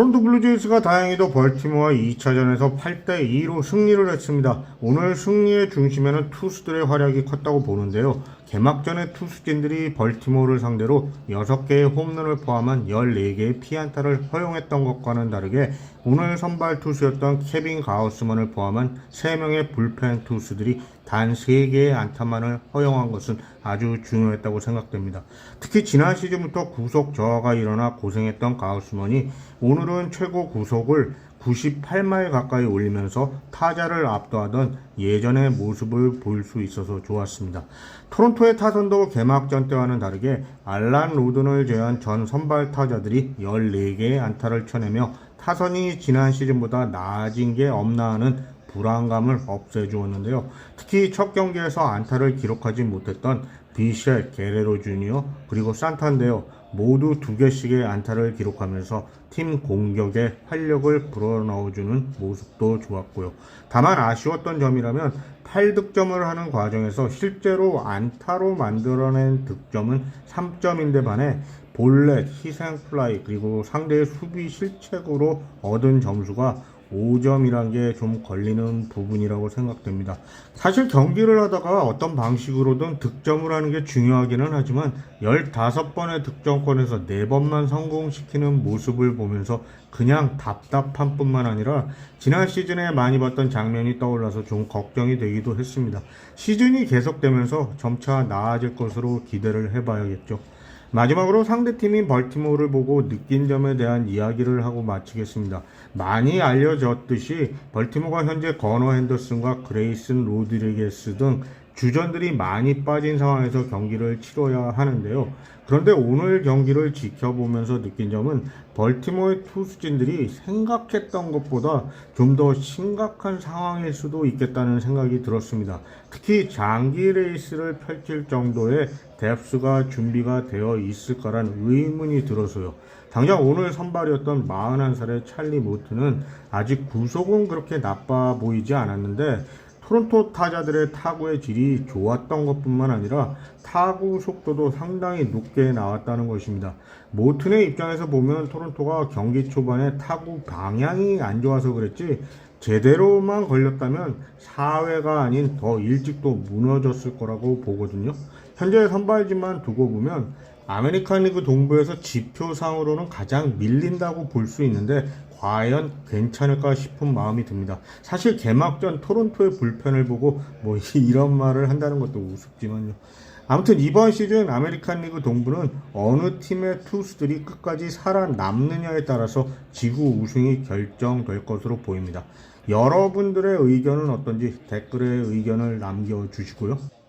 토론토 블루제이스가 다행히도 벌티모어와 2차전에서 8대2로 승리를 했습니다. 오늘 승리의 중심에는 투수들의 활약이 컸다고 보는데요. 개막전의 투수진들이 벌티모어를 상대로 6개의 홈런을 포함한 14개의 피안타를 허용했던 것과는 다르게 오늘 선발 투수였던 케빈 가우스만을 포함한 3명의 불펜 투수들이 단 3개의 안타만을 허용한 것은 아주 중요했다고 생각됩니다. 특히 지난 시즌부터 구속 저하가 일어나 고생했던 가우스만이 오늘은 최고 구속을 98마일 가까이 올리면서 타자를 압도하던 예전의 모습을 볼 수 있어서 좋았습니다. 토론토의 타선도 개막전 때와는 다르게 알란 로든을 제외한 전 선발 타자들이 14개의 안타를 쳐내며 타선이 지난 시즌보다 나아진 게 없나 하는 불안감을 없애주었는데요. 특히 첫 경기에서 안타를 기록하지 못했던 비셸, 게레로 주니어 그리고 산탄데어 모두 2개씩의 안타를 기록하면서 팀 공격에 활력을 불어넣어주는 모습도 좋았고요. 다만 아쉬웠던 점이라면 8득점을 하는 과정에서 실제로 안타로 만들어낸 득점은 3점인데 반해 볼넷, 희생플라이 그리고 상대의 수비 실책으로 얻은 점수가 5점이란 게 좀 걸리는 부분이라고 생각됩니다. 사실 경기를 하다가 어떤 방식으로든 득점을 하는 게 중요하기는 하지만 15번의 득점권에서 4번만 성공시키는 모습을 보면서 그냥 답답한 뿐만 아니라 지난 시즌에 많이 봤던 장면이 떠올라서 좀 걱정이 되기도 했습니다. 시즌이 계속되면서 점차 나아질 것으로 기대를 해봐야겠죠. 마지막으로 상대팀인 벌티모어를 보고 느낀 점에 대한 이야기를 하고 마치겠습니다. 많이 알려졌듯이 벌티모어가 현재 거너 핸더슨과 그레이슨 로드리게스 등 주전들이 많이 빠진 상황에서 경기를 치러야 하는데요. 그런데 오늘 경기를 지켜보면서 느낀 점은 벌티모어의 투수진들이 생각했던 것보다 좀 더 심각한 상황일 수도 있겠다는 생각이 들었습니다. 특히 장기 레이스를 펼칠 정도의 뎁스가 준비가 되어 있을까란 의문이 들어서요. 당장 오늘 선발이었던 41살의 찰리 모트는 아직 구속은 그렇게 나빠 보이지 않았는데 토론토 타자들의 타구의 질이 좋았던 것뿐만 아니라 타구 속도도 상당히 높게 나왔다는 것입니다. 모튼의 입장에서 보면 토론토가 경기 초반에 타구 방향이 안 좋아서 그랬지 제대로만 걸렸다면 4회가 아닌 더 일찍도 무너졌을 거라고 보거든요. 현재 선발진만 두고 보면 아메리칸 리그 동부에서 지표상으로는 가장 밀린다고 볼 수 있는데 과연 괜찮을까 싶은 마음이 듭니다. 사실 개막전 토론토의 불펜을 보고 뭐 이런 말을 한다는 것도 우습지만요. 아무튼 이번 시즌 아메리칸 리그 동부는 어느 팀의 투수들이 끝까지 살아남느냐에 따라서 지구 우승이 결정될 것으로 보입니다. 여러분들의 의견은 어떤지 댓글에 의견을 남겨주시고요.